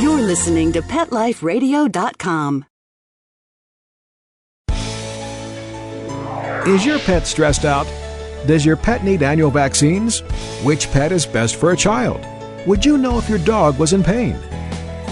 You're listening to PetLifeRadio.com. Is your pet stressed out? Does your pet need annual vaccines? Which pet is best for a child? Would you know if your dog was in pain?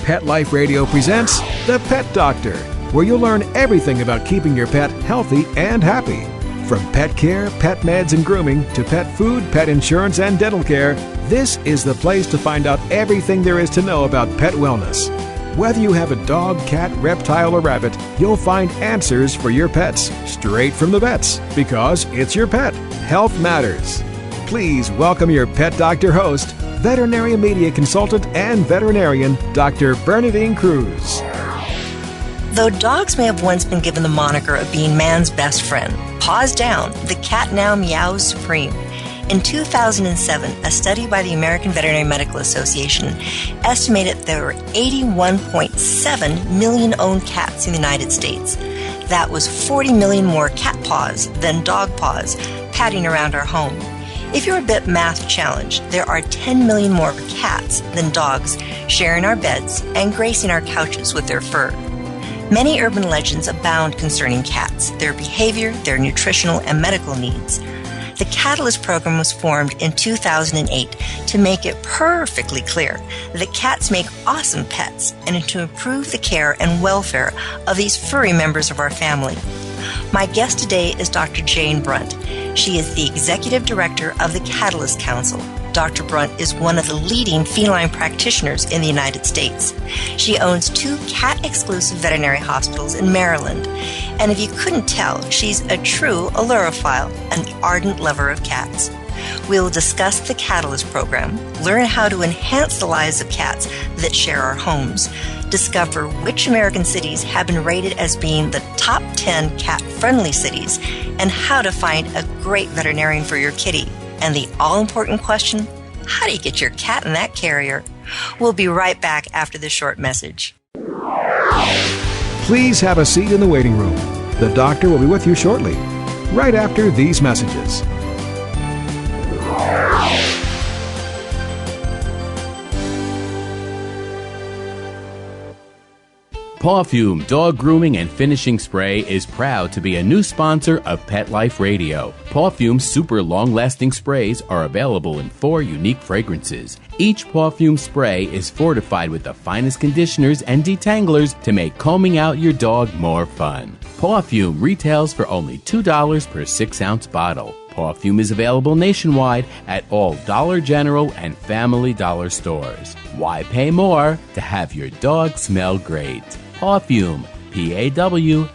Pet Life Radio presents The Pet Doctor, where you'll learn everything about keeping your pet healthy and happy. From pet care, pet meds and grooming, to pet food, pet insurance, and dental care, this is the place to find out everything there is to know about pet wellness. Whether you have a dog, cat, reptile, or rabbit, you'll find answers for your pets straight from the vets, because it's your pet. Health matters. Please welcome your Pet Doctor host, veterinary media consultant and veterinarian, Dr. Bernadine Cruz. Though dogs may have once been given the moniker of being man's best friend, paws down, the cat now meows supreme. In 2007, a study by the American Veterinary Medical Association estimated there were 81.7 million owned cats in the United States. That was 40 million more cat paws than dog paws padding around our home. If you're a bit math challenged, there are 10 million more cats than dogs sharing our beds and gracing our couches with their fur. Many urban legends abound concerning cats, their behavior, their nutritional and medical needs. The Catalyst program was formed in 2008 to make it perfectly clear that cats make awesome pets and to improve the care and welfare of these furry members of our family. My guest today is Dr. Jane Brunt. She is the Executive Director of the Catalyst Council. Dr. Brunt is one of the leading feline practitioners in the United States. She owns 2 cat-exclusive veterinary hospitals in Maryland. And if you couldn't tell, she's a true ailurophile, an ardent lover of cats. We'll discuss the Catalyst program, learn how to enhance the lives of cats that share our homes, discover which American cities have been rated as being the top 10 cat-friendly cities, and how to find a great veterinarian for your kitty. And the all-important question, how do you get your cat in that carrier? We'll be right back after this short message. Please have a seat in the waiting room. The doctor will be with you shortly, right after these messages. Pawfume Dog Grooming and Finishing Spray is proud to be a new sponsor of Pet Life Radio. Pawfume's super long-lasting sprays are available in 4 unique fragrances. Each Pawfume spray is fortified with the finest conditioners and detanglers to make combing out your dog more fun. Pawfume retails for only $2 per 6-ounce bottle. Pawfume is available nationwide at all Dollar General and Family Dollar stores. Why pay more to have your dog smell great? Pawfume, Pawfume.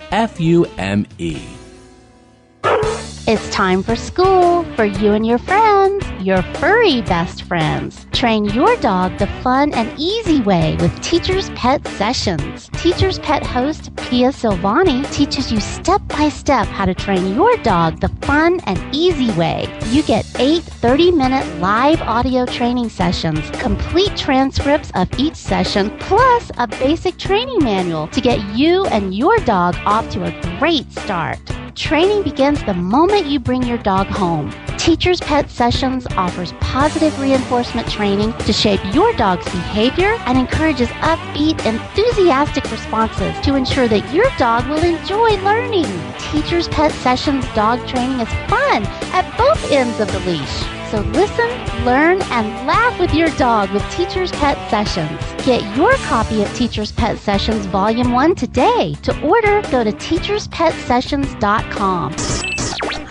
It's time for school for you and your friends, your furry best friends. Train your dog the fun and easy way with Teacher's Pet Sessions. Teacher's Pet host Pia Silvani teaches you step-by-step how to train your dog the fun and easy way. You get 8 30-minute live audio training sessions, complete transcripts of each session, plus a basic training manual to get you and your dog off to a great start. Training begins the moment you bring your dog home. Teacher's Pet Sessions offers positive reinforcement training to shape your dog's behavior and encourages upbeat, enthusiastic responses to ensure that your dog will enjoy learning. Teacher's Pet Sessions dog training is fun at both ends of the leash. So listen, learn, and laugh with your dog with Teacher's Pet Sessions. Get your copy of Teacher's Pet Sessions Volume 1 today. To order, go to teacherspetsessions.com.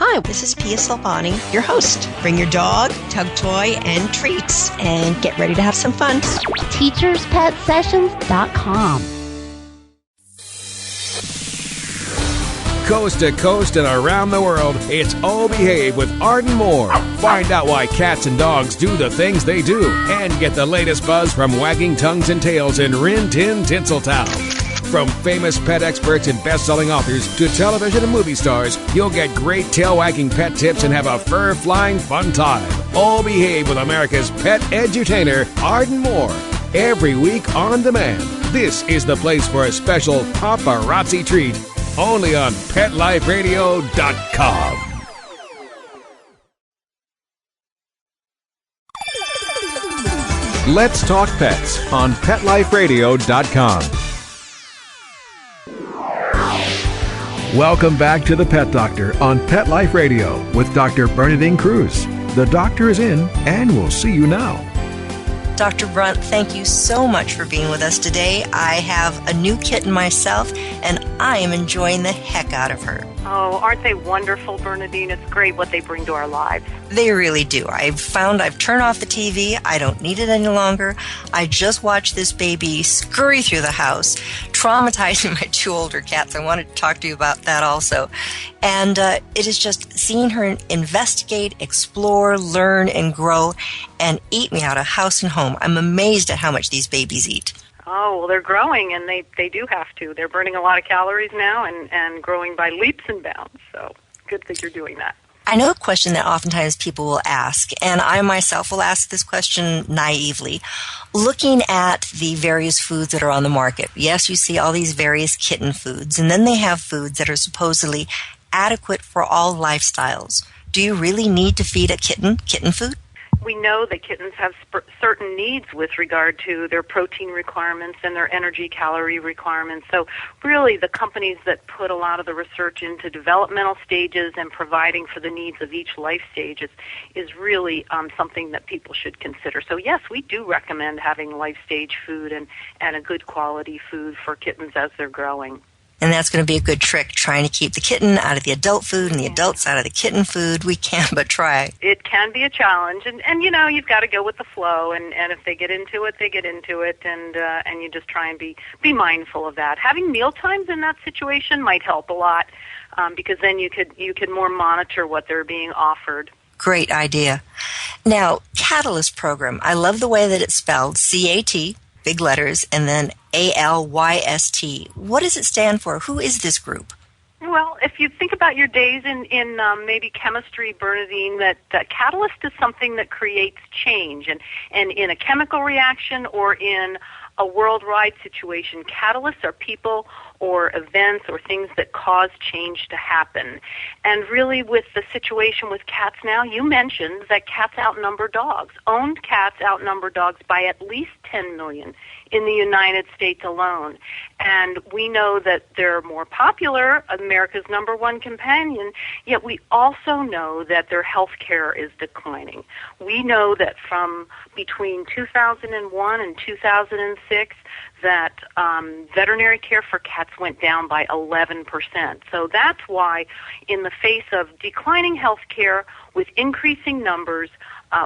Hi, this is Pia Silvani, your host. Bring your dog, tug toy, and treats, and get ready to have some fun. teacherspetsessions.com. Coast to coast and around the world, it's Oh Behave with Ardent Moore. Find out why cats and dogs do the things they do, and get the latest buzz from wagging tongues and tails in Rin Tin Tinseltown. From famous pet experts and best-selling authors to television and movie stars, you'll get great tail-wagging pet tips and have a fur-flying fun time. Oh Behave with America's pet edutainer, Ardent Moore. Every week on demand. This is the place for a special paparazzi treat. Only on PetLifeRadio.com. Let's Talk Pets on PetLifeRadio.com. Welcome back to the Pet Doctor on Pet Life Radio with Dr. Bernadine Cruz. The doctor is in, and we'll see you now. Dr. Brunt, thank you so much for being with us today. I have a new kitten myself, and I am enjoying the heck out of her. Oh, aren't they wonderful, Bernadine? It's great what they bring to our lives. They really do. I've found I've turned off the TV. I don't need it any longer. I just watched this baby scurry through the house, traumatizing my two older cats. I wanted to talk to you about that also. And it is just seeing her investigate, explore, learn, and grow, and eat me out of house and home. I'm amazed at how much these babies eat. Oh, well, they're growing, and they do have to. They're burning a lot of calories now and growing by leaps and bounds. So good that you're doing that. I know a question that oftentimes people will ask, and I myself will ask this question naively. Looking at the various foods that are on the market, yes, you see all these various kitten foods, and then they have foods that are supposedly adequate for all lifestyles. Do you really need to feed a kitten food? We know that kittens have certain needs with regard to their protein requirements and their energy calorie requirements. So really the companies that put a lot of the research into developmental stages and providing for the needs of each life stage is really something that people should consider. So yes, we do recommend having life stage food and a good quality food for kittens as they're growing. And that's going to be a good trick, trying to keep the kitten out of the adult food and the adults out of the kitten food. We can't but try. It can be a challenge, and you know, you've got to go with the flow, and if they get into it, they get into it, and you just try and be mindful of that. Having meal times in that situation might help a lot, because then you could more monitor what they're being offered. Great idea. Now, Catalyst program. I love the way that it's spelled, CAT, big letters, and then ALYST. What does it stand for? Who is this group? Well, if you think about your days in maybe chemistry, Bernadine, that catalyst is something that creates change. And in a chemical reaction or in a worldwide situation, catalysts are people or events or things that cause change to happen. And really with the situation with cats now, you mentioned that cats outnumber dogs. Owned cats outnumber dogs by at least 10 million in the United States alone. And we know that they're more popular, America's number one companion, yet we also know that their health care is declining. We know that from between 2001 and 2006, that veterinary care for cats went down by 11%. So that's why, in the face of declining health care with increasing numbers,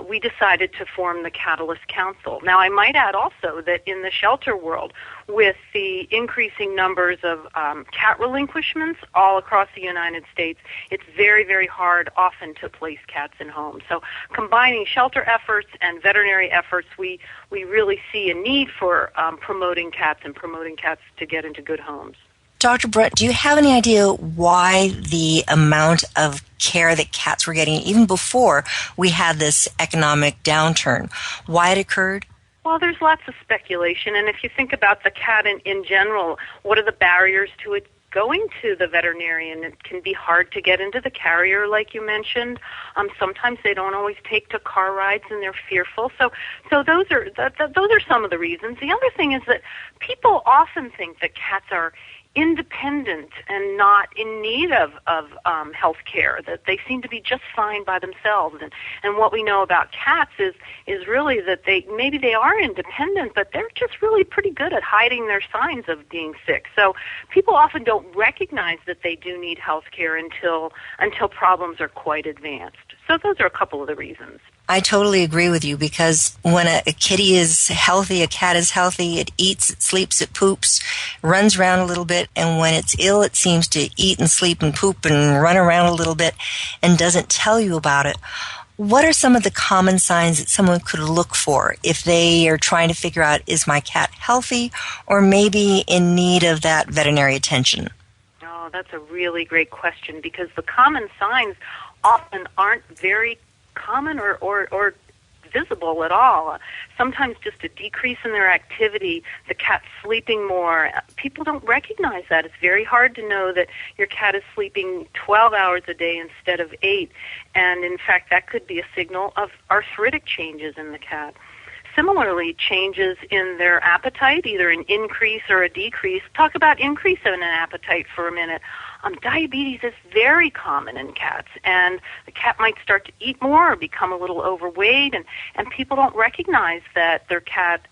we decided to form the Catalyst Council. Now, I might add also that in the shelter world, with the increasing numbers of cat relinquishments all across the United States, it's very, very hard often to place cats in homes. So combining shelter efforts and veterinary efforts, we really see a need for promoting cats and promoting cats to get into good homes. Dr. Brunt, do you have any idea why the amount of care that cats were getting, even before we had this economic downturn, why it occurred? Well, there's lots of speculation, and if you think about the cat in general, what are the barriers to it going to the veterinarian? It can be hard to get into the carrier, like you mentioned. Sometimes they don't always take to car rides, and they're fearful. So those are some of the reasons. The other thing is that people often think that cats are independent and not in need of health care, that they seem to be just fine by themselves. And what we know about cats is really that they are independent, but they're just really pretty good at hiding their signs of being sick. So people often don't recognize that they do need health care until problems are quite advanced. So those are a couple of the reasons. I totally agree with you, because when a kitty is healthy, a cat is healthy, it eats, it sleeps, it poops, runs around a little bit, and when it's ill, it seems to eat and sleep and poop and run around a little bit and doesn't tell you about it. What are some of the common signs that someone could look for if they are trying to figure out, is my cat healthy or maybe in need of that veterinary attention? Oh, that's a really great question, because the common signs often aren't very common or visible at all. Sometimes just a decrease in their activity, the cat's sleeping more. People don't recognize that. It's very hard to know that your cat is sleeping 12 hours a day instead of 8. And in fact, that could be a signal of arthritic changes in the cat. similarly, changes in their appetite, either an increase or a decrease. Talk about increase in an appetite for a minute. Diabetes is very common in cats, and the cat might start to eat more or become a little overweight, and people don't recognize that their cat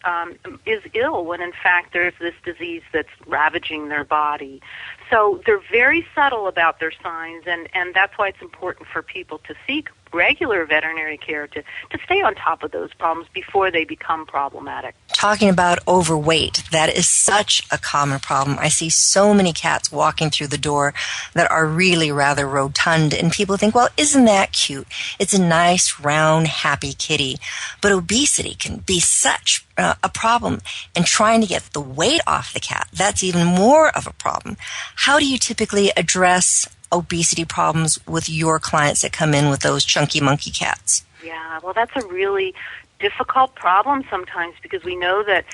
is ill when, in fact, there's this disease that's ravaging their body. So they're very subtle about their signs, and that's why it's important for people to seek regular veterinary care to stay on top of those problems before they become problematic. Talking about overweight, that is such a common problem. I see so many cats walking through the door that are really rather rotund, and people think, well, isn't that cute? It's a nice, round, happy kitty. But obesity can be such a problem, and trying to get the weight off the cat, that's even more of a problem. How do you typically address obesity problems with your clients that come in with those chunky monkey cats? Yeah, well, that's a really difficult problem sometimes, because we know that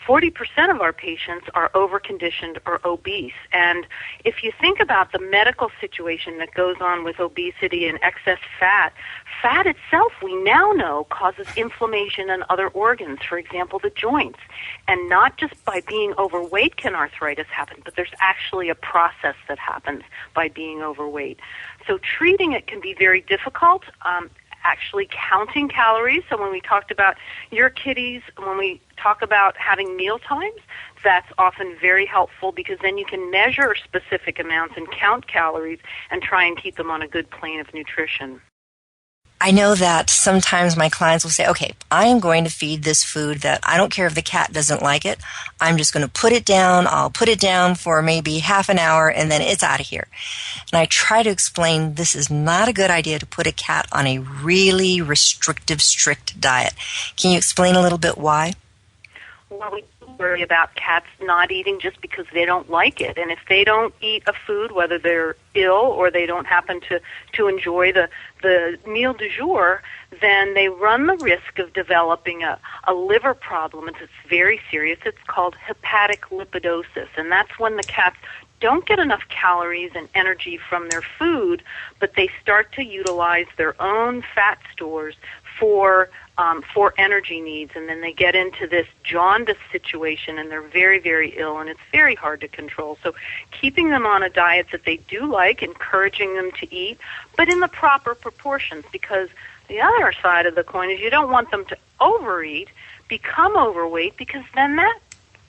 40% of our patients are overconditioned or obese. And if you think about the medical situation that goes on with obesity and excess fat, fat itself, we now know, causes inflammation in other organs, for example, the joints. And not just by being overweight can arthritis happen, but there's actually a process that happens by being overweight. So treating it can be very difficult. Actually counting calories. So when we talked about your kitties, when we talk about having meal times, that's often very helpful, because then you can measure specific amounts and count calories and try and keep them on a good plane of nutrition. I know that sometimes my clients will say, okay, I am going to feed this food that I don't care if the cat doesn't like it. I'm just going to put it down. I'll put it down for maybe half an hour, and then it's out of here. And I try to explain this is not a good idea to put a cat on a really restrictive, strict diet. Can you explain a little bit why? Well, we worry about cats not eating just because they don't like it. And if they don't eat a food, whether they're ill or they don't happen to enjoy the meal du jour, then they run the risk of developing a liver problem. It's very serious. It's called hepatic lipidosis. And that's when the cats don't get enough calories and energy from their food, but they start to utilize their own fat stores for energy needs, and then they get into this jaundice situation, and they're very, very ill, and it's very hard to control. So keeping them on a diet that they do like, encouraging them to eat, but in the proper proportions, because the other side of the coin is you don't want them to overeat, become overweight, because then that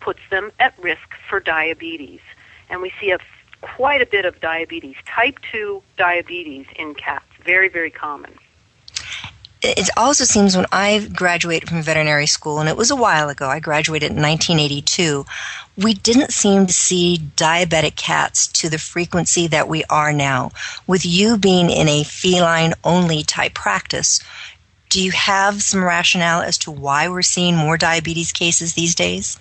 puts them at risk for diabetes. And we see quite a bit of diabetes, type 2 diabetes in cats, very, very common. It also seems when I graduated from veterinary school, and it was a while ago, I graduated in 1982, we didn't seem to see diabetic cats to the frequency that we are now. With you being in a feline-only type practice, do you have some rationale as to why we're seeing more diabetes cases these days?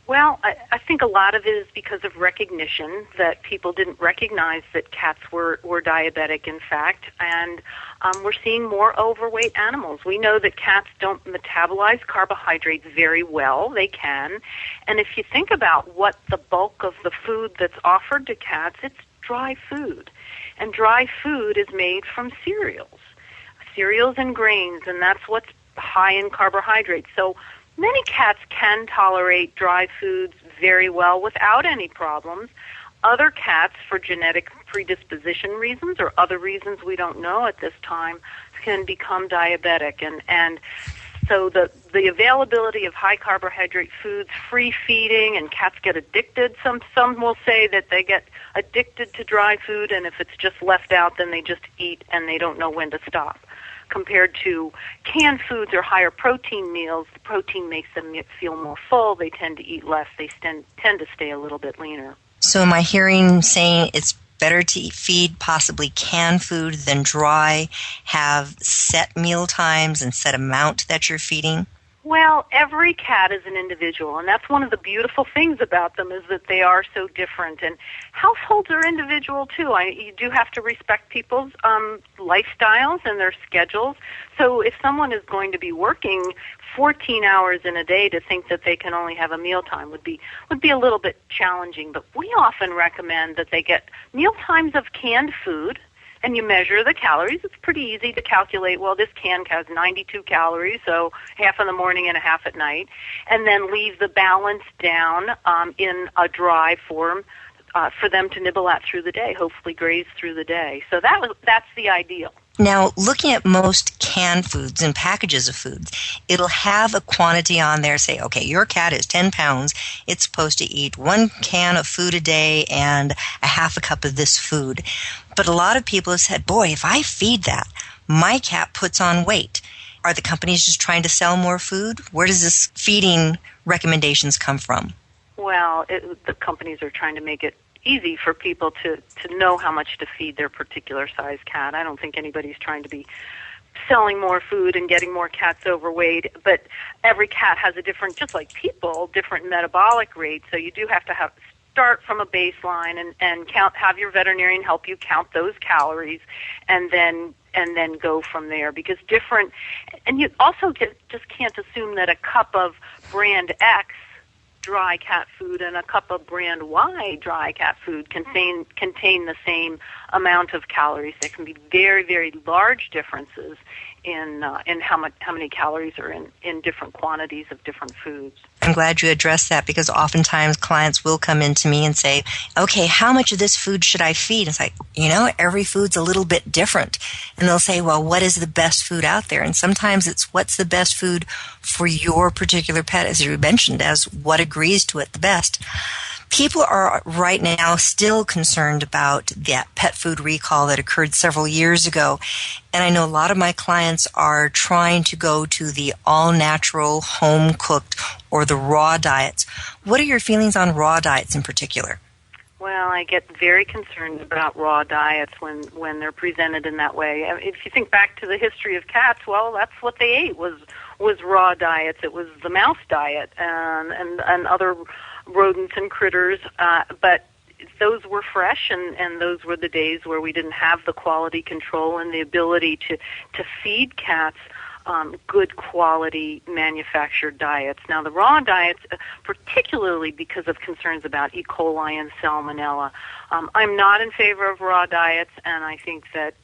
Well, I think a lot of it is because of recognition, that people didn't recognize that cats were diabetic, in fact, and we're seeing more overweight animals. We know that cats don't metabolize carbohydrates very well. They can. And if you think about what the bulk of the food that's offered to cats, it's dry food. And dry food is made from cereals and grains, and that's what's high in carbohydrates. So many cats can tolerate dry foods very well without any problems. Other cats, for genetic predisposition reasons or other reasons we don't know at this time, can become diabetic. And so the availability of high carbohydrate foods, free feeding, and cats get addicted. Some will say that they get addicted to dry food, and if it's just left out, then they just eat and they don't know when to stop. Compared to canned foods or higher protein meals, the protein makes them feel more full. They tend to eat less. They tend to stay a little bit leaner. So am I hearing saying it's better to feed possibly canned food than dry, have set meal times and set amount that you're feeding? Well, every cat is an individual, and that's one of the beautiful things about them, is that they are so different. And households are individual, too. You do have to respect people's lifestyles and their schedules. So if someone is going to be working 14 hours in a day, to think that they can only have a mealtime would be a little bit challenging. But we often recommend that they get meal times of canned food, and you measure the calories. It's pretty easy to calculate, well, this can has 92 calories, so half in the morning and a half at night, and then leave the balance down in a dry form for them to nibble at through the day, hopefully graze through the day. So that's the ideal. Now, looking at most canned foods and packages of foods, it'll have a quantity on there, say, okay, your cat is 10 pounds. It's supposed to eat 1 can of food a day and a half a cup of this food. But a lot of people have said, boy, if I feed that, my cat puts on weight. Are the companies just trying to sell more food? Where does this feeding recommendations come from? Well, the companies are trying to make it easy for people to know how much to feed their particular size cat. I don't think anybody's trying to be selling more food and getting more cats overweight, but every cat has a different, just like people, different metabolic rate, so you do have to start from a baseline and have your veterinarian help you count those calories and then go from there, because and you also just can't assume that a cup of brand X dry cat food and a cup of brand Y dry cat food contain the same amount of calories. There can be very, very large differences in how many calories are in different quantities of different foods. I'm glad you addressed that, because oftentimes clients will come in to me and say, okay, how much of this food should I feed? It's like, every food's a little bit different. And they'll say, well, what is the best food out there? And sometimes it's what's the best food for your particular pet, as you mentioned, as what agrees to it the best. People are right now still concerned about that pet food recall that occurred several years ago. And I know a lot of my clients are trying to go to the all-natural, home-cooked, or the raw diets. What are your feelings on raw diets in particular? Well, I get very concerned about raw diets when they're presented in that way. If you think back to the history of cats, well, that's what they ate was raw diets. It was the mouse diet and other rodents and critters, but those were fresh, and those were the days where we didn't have the quality control and the ability to feed cats good quality manufactured diets. Now, the raw diets, particularly because of concerns about E. coli and salmonella, I'm not in favor of raw diets, and I think that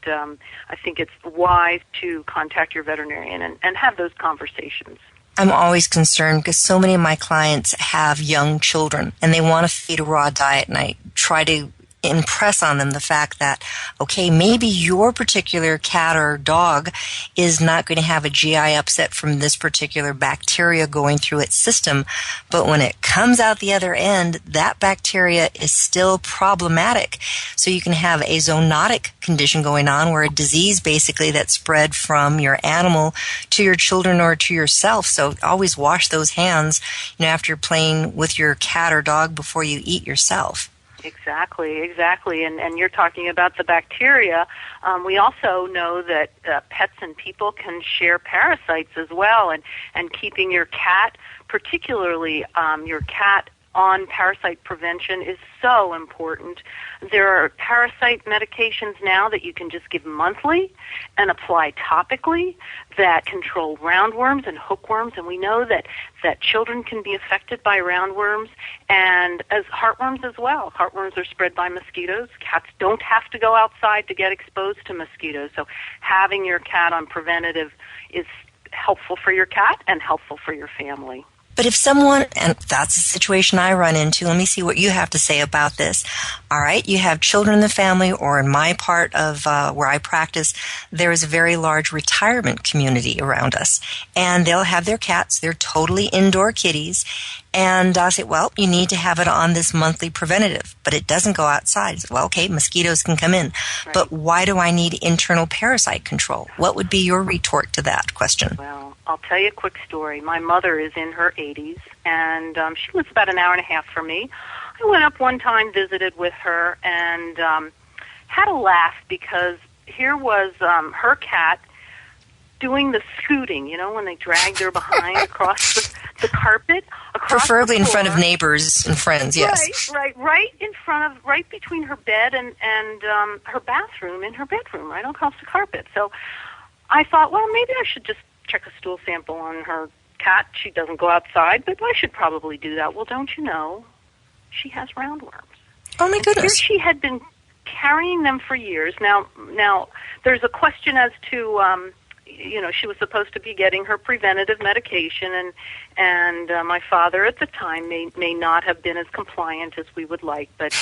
it's wise to contact your veterinarian and have those conversations. I'm always concerned because so many of my clients have young children and they want to feed a raw diet, and I try to impress on them the fact that, okay, maybe your particular cat or dog is not going to have a GI upset from this particular bacteria going through its system, but when it comes out the other end, that bacteria is still problematic. So you can have a zoonotic condition going on, where a disease basically that spread from your animal to your children or to yourself. So always wash those hands, after you're playing with your cat or dog before you eat yourself. Exactly. And you're talking about the bacteria. We also know that pets and people can share parasites as well, and keeping your cat, particularly your cat, on parasite prevention is so important. There are parasite medications now that you can just give monthly and apply topically that control roundworms and hookworms, and we know that children can be affected by roundworms and as heartworms as well. Heartworms are spread by mosquitoes. Cats don't have to go outside to get exposed to mosquitoes, so having your cat on preventative is helpful for your cat and helpful for your family. But if someone, and that's a situation I run into, let me see what you have to say about this. All right, you have children in the family, or in my part of where I practice, there is a very large retirement community around us. And they'll have their cats, they're totally indoor kitties, and I'll say, well, you need to have it on this monthly preventative, but it doesn't go outside. Well, okay, mosquitoes can come in, right. But why do I need internal parasite control? What would be your retort to that question? Well, I'll tell you a quick story. My mother is in her 80s, and she lives about an hour and a half from me. I went up one time, visited with her, and had a laugh because here was her cat doing the scooting, when they drag their behind across the carpet. Preferably in front of neighbors and friends, yes. Right between her bed and her bathroom in her bedroom, right across the carpet. So I thought, well, maybe I should just check a stool sample on her cat. She doesn't go outside, but I should probably do that. Well, don't you know, she has roundworms. Oh, my goodness. Here she had been carrying them for years. Now, there's a question as to, she was supposed to be getting her preventative medication, and my father at the time may not have been as compliant as we would like. But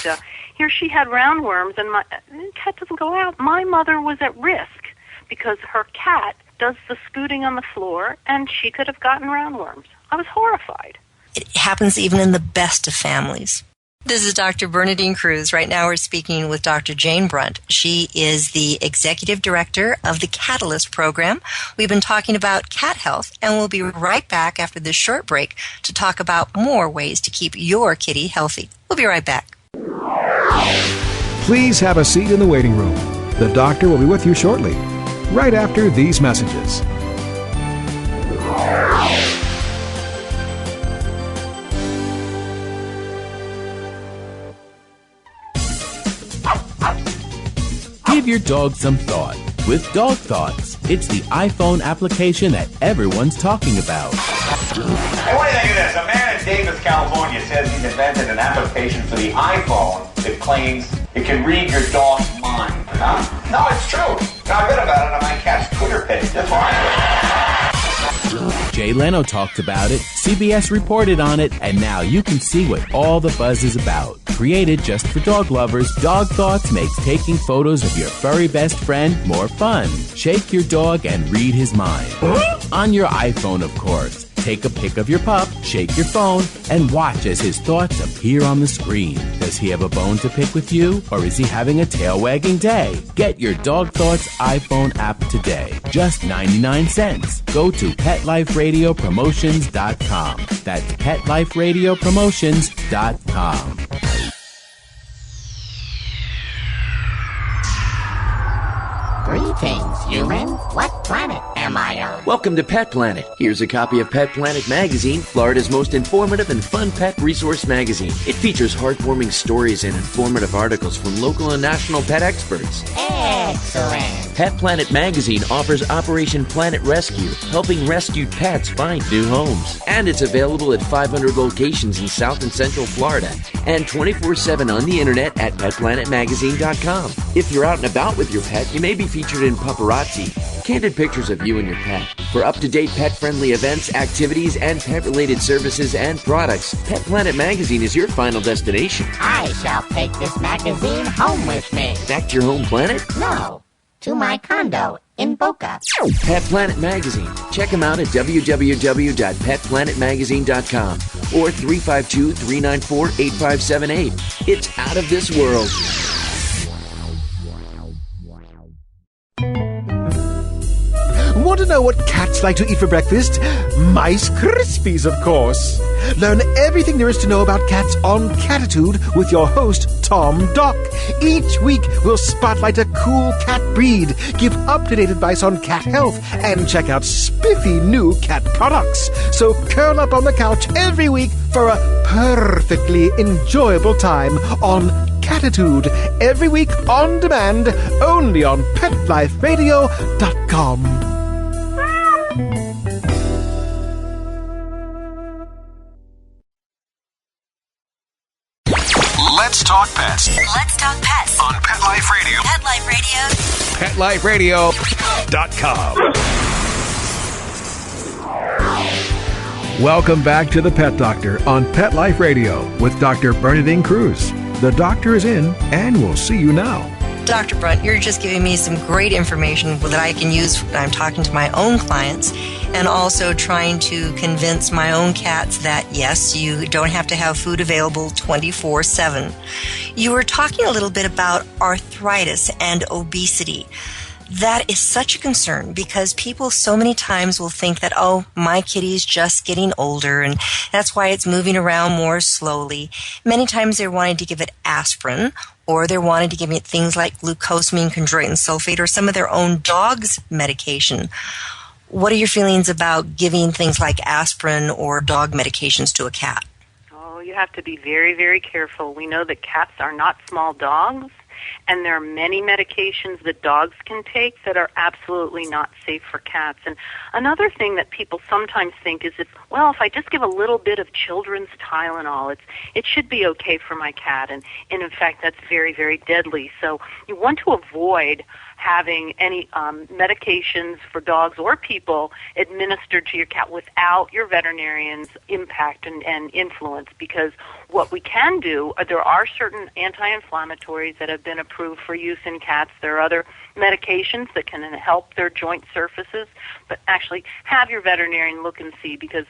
here she had roundworms, and my cat doesn't go out. My mother was at risk because her cat does the scooting on the floor, and she could have gotten roundworms. I was horrified. It happens even in the best of families. This is Dr. Bernadine Cruz. Right now we're speaking with Dr. Jane Brunt. She is the Executive Director of the Catalyst Program. We've been talking about cat health, and we'll be right back after this short break to talk about more ways to keep your kitty healthy. We'll be right back. Please have a seat in the waiting room. The doctor will be with you shortly, right after these messages. Give your dog some thought with Dog Thoughts. It's the iPhone application that everyone's talking about. Hey, what do you think of this? A man in Davis, California says he's invented an application for the iPhone that claims it can read your dog's mind. Huh? No, it's true. Now, I read about it on my cat's Twitter page. That's why. Jay Leno talked about it, CBS reported on it, and now you can see what all the buzz is about. Created just for dog lovers, Dog Thoughts makes taking photos of your furry best friend more fun. Shake your dog and read his mind. On your iPhone, of course. Take a pic of your pup, shake your phone, and watch as his thoughts appear on the screen. Does he have a bone to pick with you, or is he having a tail-wagging day? Get your Dog Thoughts iPhone app today. Just 99 cents. Go to PetLifeRadioPromotions.com. That's PetLifeRadioPromotions.com. Greetings, humans. What planet am I on? Welcome to Pet Planet. Here's a copy of Pet Planet Magazine, Florida's most informative and fun pet resource magazine. It features heartwarming stories and informative articles from local and national pet experts. Excellent. Pet Planet Magazine offers Operation Planet Rescue, helping rescued pets find new homes. And it's available at 500 locations in South and Central Florida and 24/7 on the internet at PetPlanetMagazine.com. If you're out and about with your pet, you may be featured in Paparazzi, candid pictures of you and your pet. For up-to-date pet-friendly events, activities, and pet-related services and products, Pet Planet Magazine is your final destination. I shall take this magazine home with me. Back to your home planet? No, to my condo in Boca. Pet Planet Magazine. Check them out at www.petplanetmagazine.com or 352-394-8578. It's out of this world. Want to know what cats like to eat for breakfast? Mice Krispies, of course. Learn everything there is to know about cats on Cat-titude with your host, Tom Dock. Each week, we'll spotlight a cool cat breed, give up-to-date advice on cat health, and check out spiffy new cat products. So curl up on the couch every week for a perfectly enjoyable time on Cat-titude. Every week on demand, only on PetLifeRadio.com. Let's talk pets. Let's talk pets On Pet Life Radio. Pet Life Radio. PetLifeRadio.com. Welcome back to the Pet Doctor on Pet Life Radio with Dr. Bernadine Cruz. The doctor is in, and we'll see you now. Dr. Brunt, you're just giving me some great information that I can use when I'm talking to my own clients and also trying to convince my own cats that, yes, you don't have to have food available 24/7. You were talking a little bit about arthritis and obesity. That is such a concern because people so many times will think that, oh, my kitty's just getting older and that's why it's moving around more slowly. Many times they're wanting to give it aspirin or they're wanting to give it things like glucosamine, chondroitin sulfate, or some of their own dog's medication. What are your feelings about giving things like aspirin or dog medications to a cat? Oh, you have to be very, very careful. We know that cats are not small dogs, And there are many medications that dogs can take that are absolutely not safe for cats. And another thing that people sometimes think is if I just give a little bit of children's Tylenol, it should be okay for my cat. And in fact, that's very, very deadly. So you want to avoid having any medications for dogs or people administered to your cat without your veterinarian's impact and influence, because what we can do, there are certain anti-inflammatories that have been approved for use in cats. There are other medications that can help their joint surfaces, but actually have your veterinarian look and see, because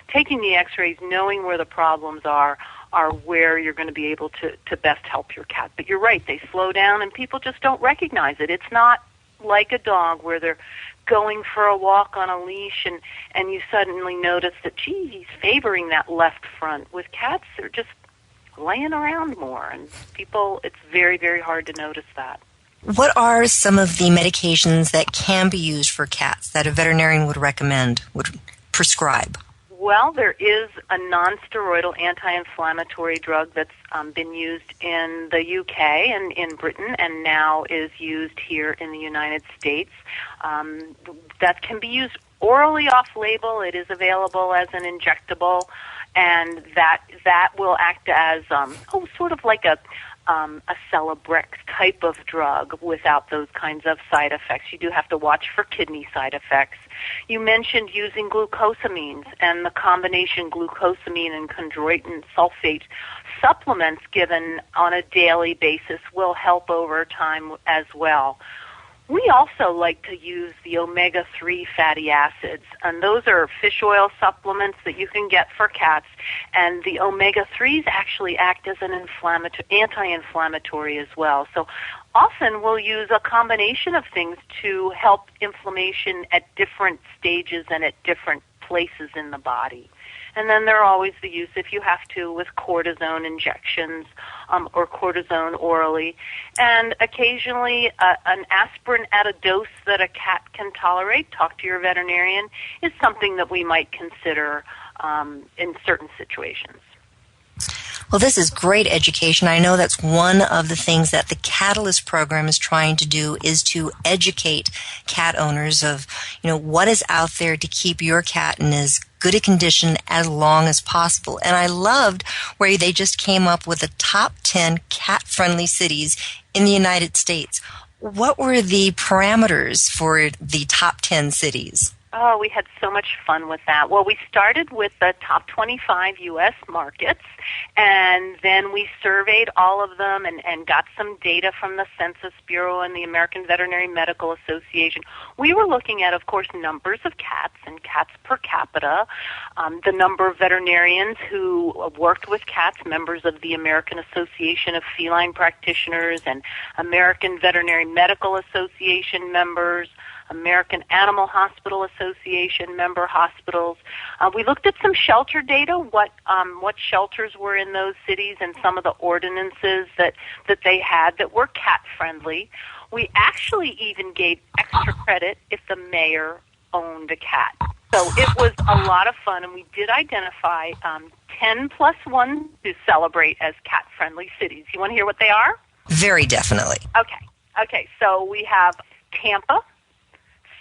taking the x-rays, knowing where the problems are where you're going to be able to best help your cat. But you're right, they slow down and people just don't recognize it. It's not like a dog where they're going for a walk on a leash and you suddenly notice that, gee, he's favoring that left front. With cats, they're just laying around more, and people, it's very, very hard to notice that. What are some of the medications that can be used for cats that a veterinarian would recommend, would prescribe? Well, there is a non-steroidal anti-inflammatory drug that's been used in the UK and in Britain, and now is used here in the United States. That can be used orally off-label. It is available as an injectable, and that will act as sort of like a Celebrex type of drug without those kinds of side effects. You do have to watch for kidney side effects. You mentioned using glucosamines, and the combination glucosamine and chondroitin sulfate supplements given on a daily basis will help over time as well. We also like to use the omega-3 fatty acids, and those are fish oil supplements that you can get for cats, and the omega-3s actually act as an anti-inflammatory as well. So often we'll use a combination of things to help inflammation at different stages and at different places in the body. And then there are always the use, if you have to, with cortisone injections or cortisone orally. And occasionally an aspirin at a dose that a cat can tolerate, talk to your veterinarian, is something that we might consider in certain situations. Well, this is great education. I know that's one of the things that the Catalyst program is trying to do, is to educate cat owners of, what is out there to keep your cat in as good a condition as long as possible. And I loved where they just came up with the top 10 cat-friendly cities in the United States. What were the parameters for the top 10 cities? Oh, we had so much fun with that. Well, we started with the top 25 U.S. markets, and then we surveyed all of them and got some data from the Census Bureau and the American Veterinary Medical Association. We were looking at, of course, numbers of cats and cats per capita, the number of veterinarians who worked with cats, members of the American Association of Feline Practitioners and American Veterinary Medical Association members, American Animal Hospital Association member hospitals. We looked at some shelter data, what shelters were in those cities, and some of the ordinances that they had that were cat-friendly. We actually even gave extra credit if the mayor owned a cat. So it was a lot of fun, and we did identify 10 plus 1 to celebrate as cat-friendly cities. You want to hear what they are? Very definitely. Okay, so we have Tampa,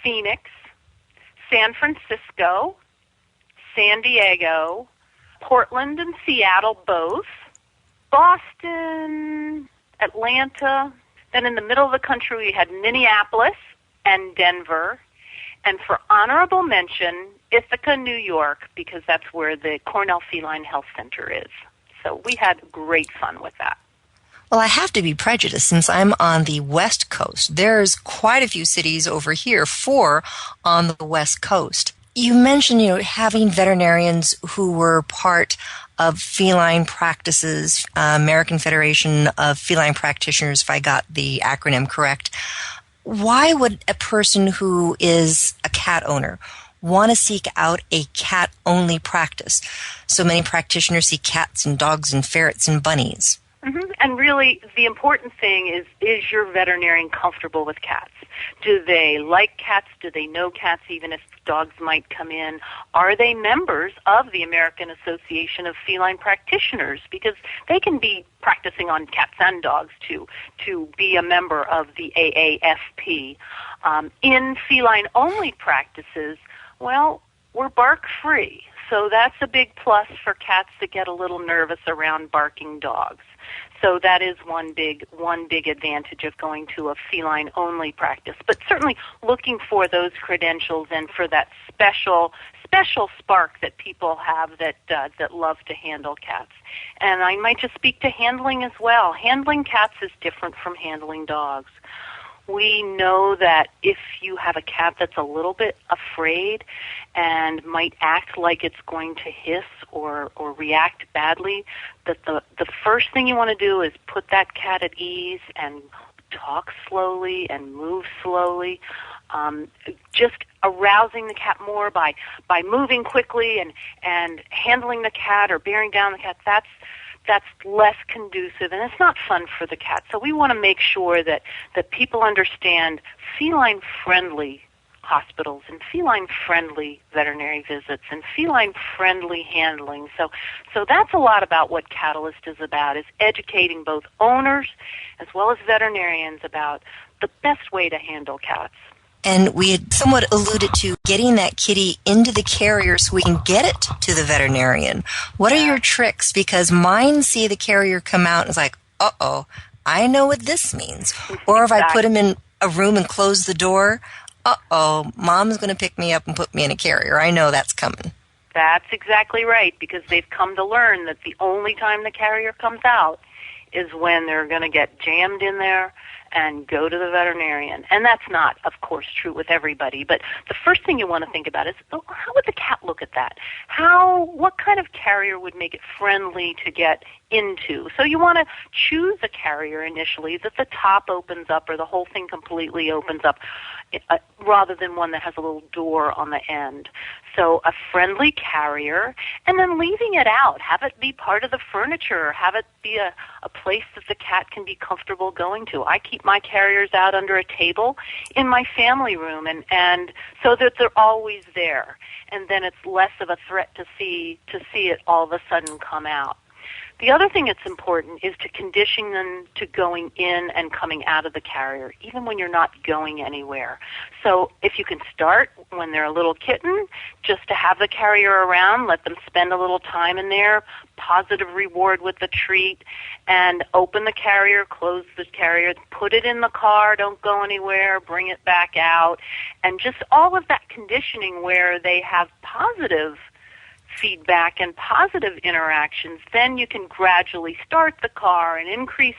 Phoenix, San Francisco, San Diego, Portland and Seattle both, Boston, Atlanta. Then in the middle of the country we had Minneapolis and Denver. And for honorable mention, Ithaca, New York, because that's where the Cornell Feline Health Center is. So we had great fun with that. Well, I have to be prejudiced since I'm on the West Coast. There's quite a few cities over here, 4 on the West Coast. You mentioned, having veterinarians who were part of feline practices, American Federation of Feline Practitioners, if I got the acronym correct. Why would a person who is a cat owner want to seek out a cat-only practice? So many practitioners see cats and dogs and ferrets and bunnies. Mm-hmm. And really, the important thing is your veterinarian comfortable with cats? Do they like cats? Do they know cats even if dogs might come in, are they members of the American Association of Feline Practitioners? Because they can be practicing on cats and dogs to be a member of the AAFP. In feline-only practices, well, we're bark-free. So that's a big plus for cats that get a little nervous around barking dogs. So that is one big advantage of going to a feline-only practice. But certainly looking for those credentials and for that special spark that people have that love to handle cats. And I might just speak to handling as well. Handling cats is different from handling dogs. We know that if you have a cat that's a little bit afraid and might act like it's going to hiss or react badly, that the first thing you want to do is put that cat at ease and talk slowly and move slowly. Just arousing the cat more by moving quickly and handling the cat or bearing down the cat, that's less conducive, and it's not fun for the cat. So we want to make sure that people understand feline-friendly hospitals and feline-friendly veterinary visits and feline-friendly handling. So that's a lot about what Catalyst is about, is educating both owners as well as veterinarians about the best way to handle cats. And we had somewhat alluded to getting that kitty into the carrier so we can get it to the veterinarian. What are your tricks? Because mine see the carrier come out and it's like, uh-oh, I know what this means. Or if I put him in a room and close the door, uh-oh, Mom's going to pick me up and put me in a carrier. I know that's coming. That's exactly right, because they've come to learn that the only time the carrier comes out is when they're going to get jammed in there and go to the veterinarian. And that's not, of course, true with everybody. But the first thing you want to think about is, how would the cat look at that? What kind of carrier would make it friendly to get into? So you want to choose a carrier initially that the top opens up or the whole thing completely opens up, rather than one that has a little door on the end. So a friendly carrier, and then leaving it out. Have it be part of the furniture. Have it be a place that the cat can be comfortable going to. I keep my carriers out under a table in my family room, and so that they're always there. And then it's less of a threat to see it all of a sudden come out. The other thing that's important is to condition them to going in and coming out of the carrier, even when you're not going anywhere. So if you can start when they're a little kitten, just to have the carrier around, let them spend a little time in there, positive reward with the treat, and open the carrier, close the carrier, put it in the car, don't go anywhere, bring it back out, and just all of that conditioning where they have positive feedback and positive interactions. Then you can gradually start the car and increase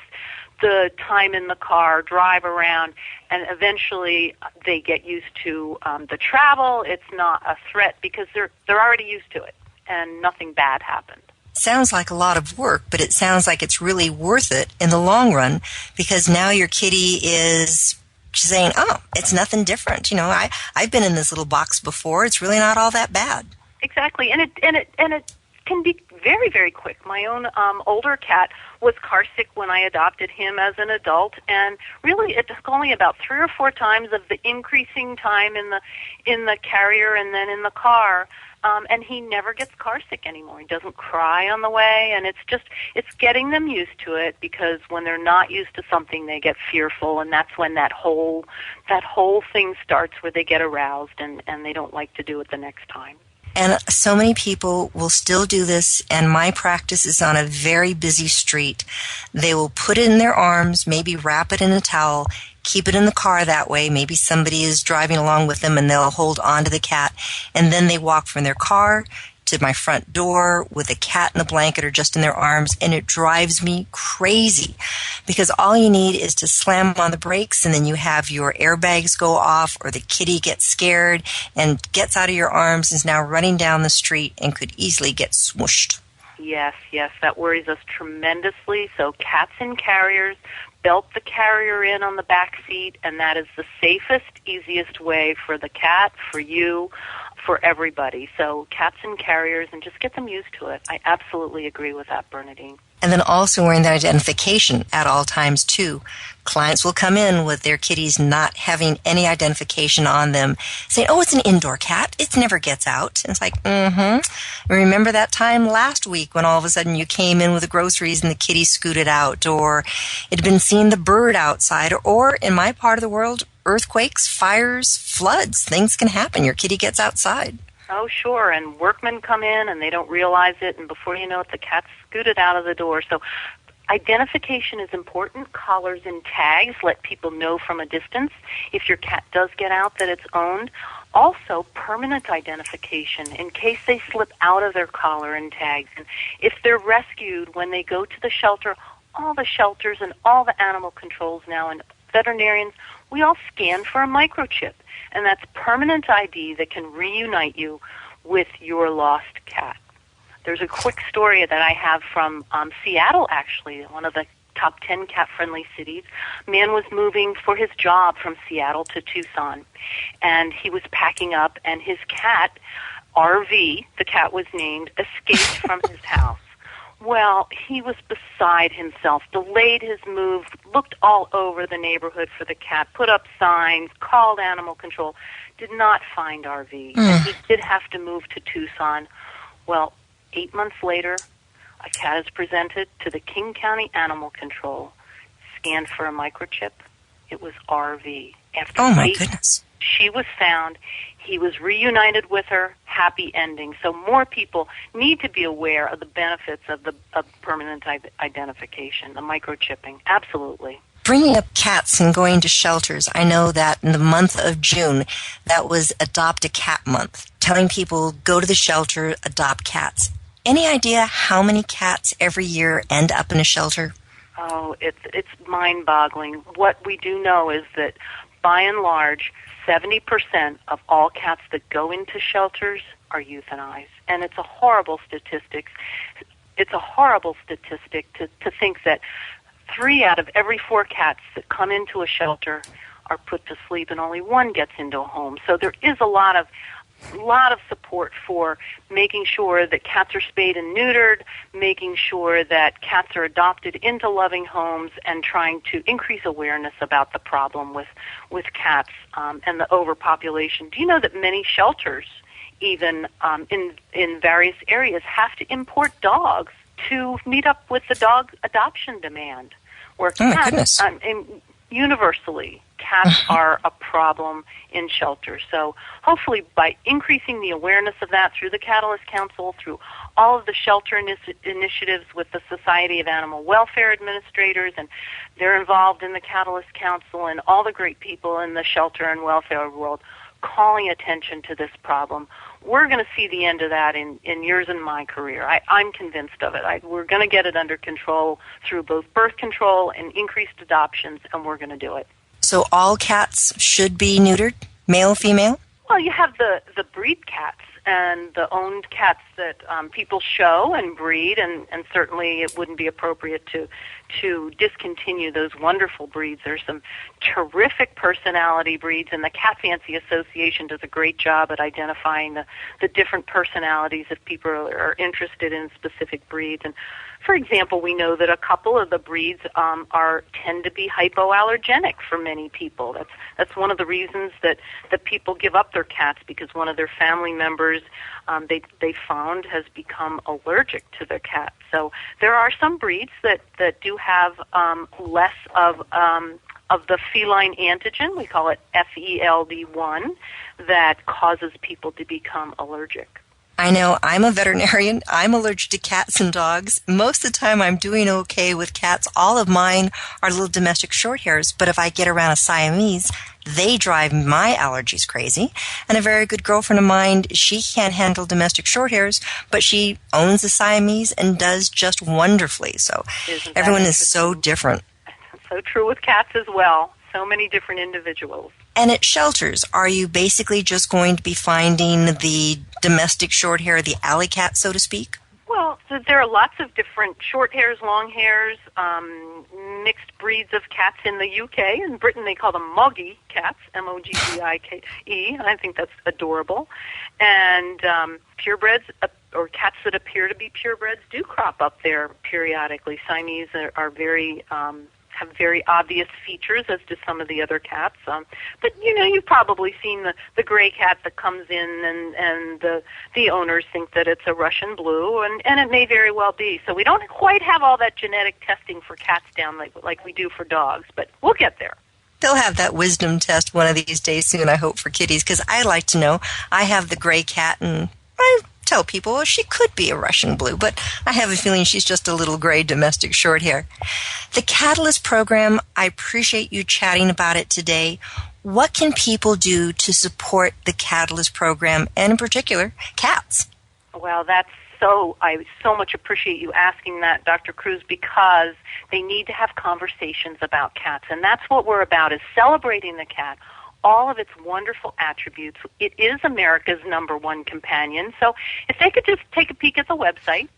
the time in the car, drive around, and eventually they get used to the travel. It's not a threat because they're already used to it and nothing bad happened. Sounds like a lot of work, but it sounds like it's really worth it in the long run, because now your kitty is saying, oh, it's nothing different. You know, I've been in this little box before. It's really not all that bad. Exactly, and it can be very, very quick. My own older cat was car sick when I adopted him as an adult, and really it took only about 3 or 4 times of the increasing time in the carrier and then in the car, and he never gets car sick anymore. He doesn't cry on the way, and it's getting them used to it, because when they're not used to something, they get fearful, and that's when that whole thing starts, where they get aroused and they don't like to do it the next time. And so many people will still do this, and my practice is on a very busy street. They will put it in their arms, maybe wrap it in a towel, keep it in the car that way. Maybe somebody is driving along with them, and they'll hold on to the cat. And then they walk from their car to my front door with a cat in a blanket or just in their arms, and it drives me crazy, because all you need is to slam on the brakes, and then you have your airbags go off, or the kitty gets scared and gets out of your arms and is now running down the street and could easily get smooshed. Yes, that worries us tremendously. So cats in carriers, belt the carrier in on the back seat, and that is the safest, easiest way for the cat, for you, for everybody. So cats in carriers, and just get them used to it. I absolutely agree with that, Bernadine. And then also wearing that identification at all times, too. Clients will come in with their kitties not having any identification on them, saying, oh, it's an indoor cat. It never gets out. And it's like, Remember that time last week when all of a sudden you came in with the groceries and the kitty scooted out, or it had been seeing the bird outside, or in my part of the world, earthquakes, fires, floods. Things can happen. Your kitty gets outside. Oh, sure, and workmen come in and they don't realize it, and before you know it, the cat's scooted out of the door. So identification is important. Collars and tags let people know from a distance if your cat does get out that it's owned. Also, permanent identification in case they slip out of their collar and tags. And if they're rescued when they go to the shelter, all the shelters and all the animal controls now and veterinarians, we all scan for a microchip. And that's permanent ID that can reunite you with your lost cat. There's a quick story that I have from Seattle, actually, one of the top 10 cat-friendly cities. Man was moving for his job from Seattle to Tucson, and he was packing up, and his cat, RV, the cat was named, escaped from his house. Well, he was beside himself, delayed his move, looked all over the neighborhood for the cat, put up signs, called animal control, did not find RV. And he did have to move to Tucson. Well, 8 months later, a cat is presented to the King County Animal Control, scanned for a microchip. It was RV. After oh, my 8 goodness. She was found. He was reunited with her. Happy ending. So more people need to be aware of the benefits of permanent identification, the microchipping. Absolutely. Bringing up cats and going to shelters, I know that in the month of June, that was Adopt a Cat Month, telling people go to the shelter, adopt cats. Any idea how many cats every year end up in a shelter? Oh, it's mind-boggling. What we do know is that, by and large, 70% of all cats that go into shelters are euthanized. And it's a horrible statistic. It's a horrible statistic to think that 3 out of every 4 cats that come into a shelter are put to sleep and only 1 gets into a home. So there is a lot of support for making sure that cats are spayed and neutered, making sure that cats are adopted into loving homes, and trying to increase awareness about the problem with cats and the overpopulation. Do you know that many shelters, even in various areas, have to import dogs to meet up with the dog adoption demand? Where cats, universally, cats are a problem in shelters. So hopefully by increasing the awareness of that through the Catalyst Council, through all of the shelter initiatives with the Society of Animal Welfare Administrators, and they're involved in the Catalyst Council, and all the great people in the shelter and welfare world calling attention to this problem, we're going to see the end of that in years in my career. I'm convinced of it. We're going to get it under control through both birth control and increased adoptions, and we're going to do it. So all cats should be neutered, male, female? Well, you have the breed cats and the owned cats that people show and breed, and certainly it wouldn't be appropriate to discontinue those wonderful breeds. There's some terrific personality breeds, and the Cat Fancy Association does a great job at identifying the different personalities if people are interested in specific breeds. And for example, we know that a couple of the breeds tend to be hypoallergenic for many people. That's one of the reasons that people give up their cats, because one of their family members they found has become allergic to their cat. So there are some breeds that do have less of the feline antigen, we call it FELD1, that causes people to become allergic. I know, I'm a veterinarian. I'm allergic to cats and dogs. Most of the time I'm doing okay with cats. All of mine are little domestic short hairs, but if I get around a Siamese, they drive my allergies crazy. And a very good girlfriend of mine, she can't handle domestic short hairs, but she owns a Siamese and does just wonderfully. So everyone is so different. So true with cats as well. So many different individuals. And at shelters, are you basically just going to be finding the domestic short hair, the alley cat, so to speak? Well, so there are lots of different short hairs, long hairs, mixed breeds of cats in the UK. In Britain, they call them moggy cats, M-O-G-G-I-K-E, and I think that's adorable. And purebreds cats that appear to be purebreds do crop up there periodically. Siamese are very have very obvious features, as do some of the other cats. But you've probably seen the gray cat that comes in, and the owners think that it's a Russian blue, and it may very well be. So we don't quite have all that genetic testing for cats down like we do for dogs, but we'll get there. They'll have that wisdom test one of these days soon, I hope, for kitties, because I like to know. I have the gray cat, and I tell people, well, she could be a Russian blue, but I have a feeling she's just a little gray domestic short hair. The Catalyst program, I appreciate you chatting about it today. What can people do to support the Catalyst program, and in particular, cats? Well, I so much appreciate you asking that, Dr. Cruz, because they need to have conversations about cats, and that's what we're about, is celebrating the cat, all of its wonderful attributes. It is America's #1 companion, so if they could just take a peek at the website,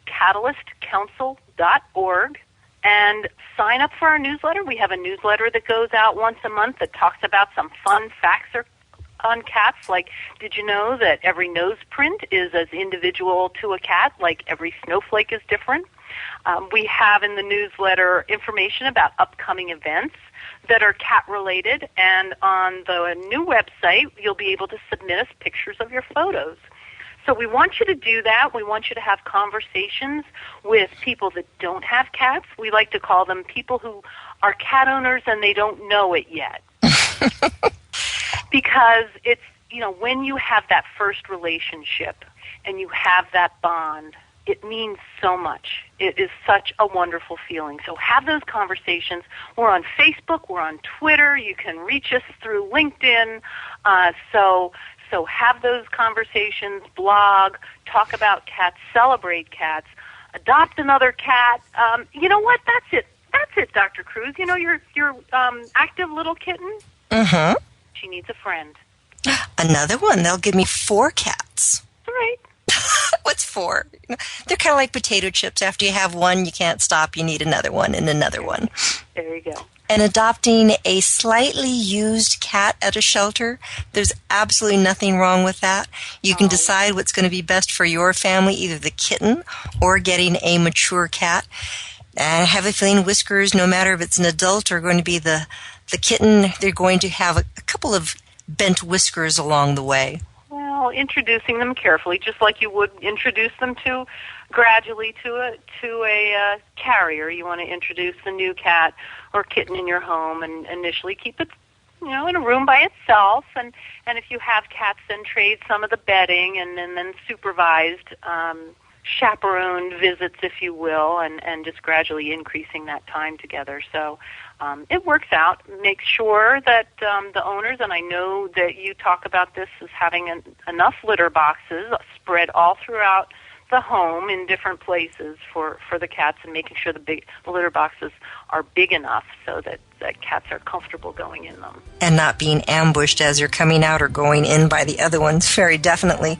catalystcouncil.org, and sign up for our newsletter. We have a newsletter that goes out once a month that talks about some fun facts on cats, like, did you know that every nose print is as individual to a cat, like every snowflake is different? We have in the newsletter information about upcoming events that are cat-related, and on the new website, you'll be able to submit us pictures of your photos. So we want you to do that. We want you to have conversations with people that don't have cats. We like to call them people who are cat owners and they don't know it yet. Because it's, when you have that first relationship and you have that bond, it means so much. It is such a wonderful feeling. So have those conversations. We're on Facebook. We're on Twitter. You can reach us through LinkedIn. So have those conversations, blog, talk about cats, celebrate cats, adopt another cat. You know what? That's it. That's it, Dr. Cruz. Your active little kitten? Mm-hmm. She needs a friend. Another one. They'll give me 4 cats. All right. What's 4? They're kind of like potato chips. After you have one, you can't stop. You need another one and another one. There you go. And adopting a slightly used cat at a shelter, there's absolutely nothing wrong with that. You can decide what's going to be best for your family, either the kitten or getting a mature cat. And I have a feeling Whiskers, no matter if it's an adult or going to be the kitten, they're going to have a couple of bent whiskers along the way. Well, introducing them carefully, just like you would introduce them gradually to a carrier. You want to introduce the new cat or kitten in your home and initially keep it, in a room by itself. And if you have cats, then trade some of the bedding and then supervised, chaperoned visits, if you will, and just gradually increasing that time together. So it works out. Make sure that the owners, and I know that you talk about this, as having enough litter boxes spread all throughout the home in different places for the cats, and making sure the litter boxes are big enough so that cats are comfortable going in them. And not being ambushed as you're coming out or going in by the other ones, very definitely.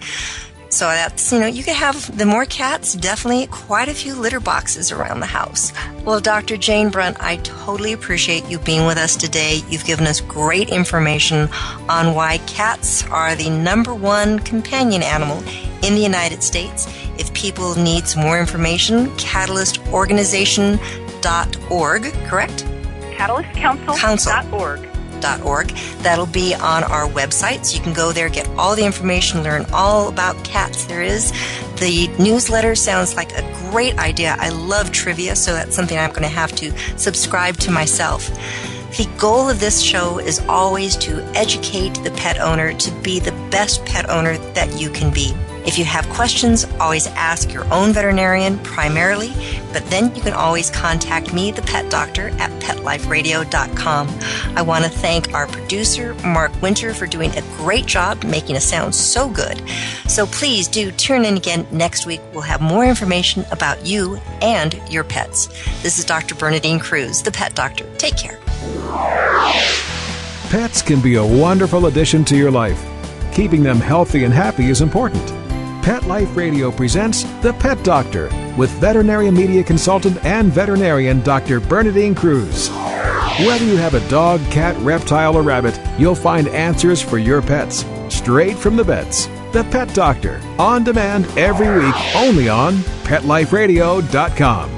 So that's, you can have the more cats, definitely quite a few litter boxes around the house. Well, Dr. Jane Brunt, I totally appreciate you being with us today. You've given us great information on why cats are the #1 companion animal in the United States. If people need some more information, catalystorganization.org, correct? Catalystcouncil.org. That'll be on our website, so you can go there, get all the information, learn all about cats there is. The newsletter sounds like a great idea. I love trivia, so that's something I'm going to have to subscribe to myself. The goal of this show is always to educate the pet owner to be the best pet owner that you can be. If you have questions, always ask your own veterinarian primarily, but then you can always contact me, the pet doctor, at PetLifeRadio.com. I want to thank our producer, Mark Winter, for doing a great job making us sound so good. So please do tune in again next week. We'll have more information about you and your pets. This is Dr. Bernadine Cruz, the pet doctor. Take care. Pets can be a wonderful addition to your life. Keeping them healthy and happy is important. Pet Life Radio presents The Pet Doctor with veterinary media consultant and veterinarian Dr. Bernadine Cruz. Whether you have a dog, cat, reptile, or rabbit, you'll find answers for your pets straight from the vets. The The Pet Doctor, on demand every week only on PetLifeRadio.com.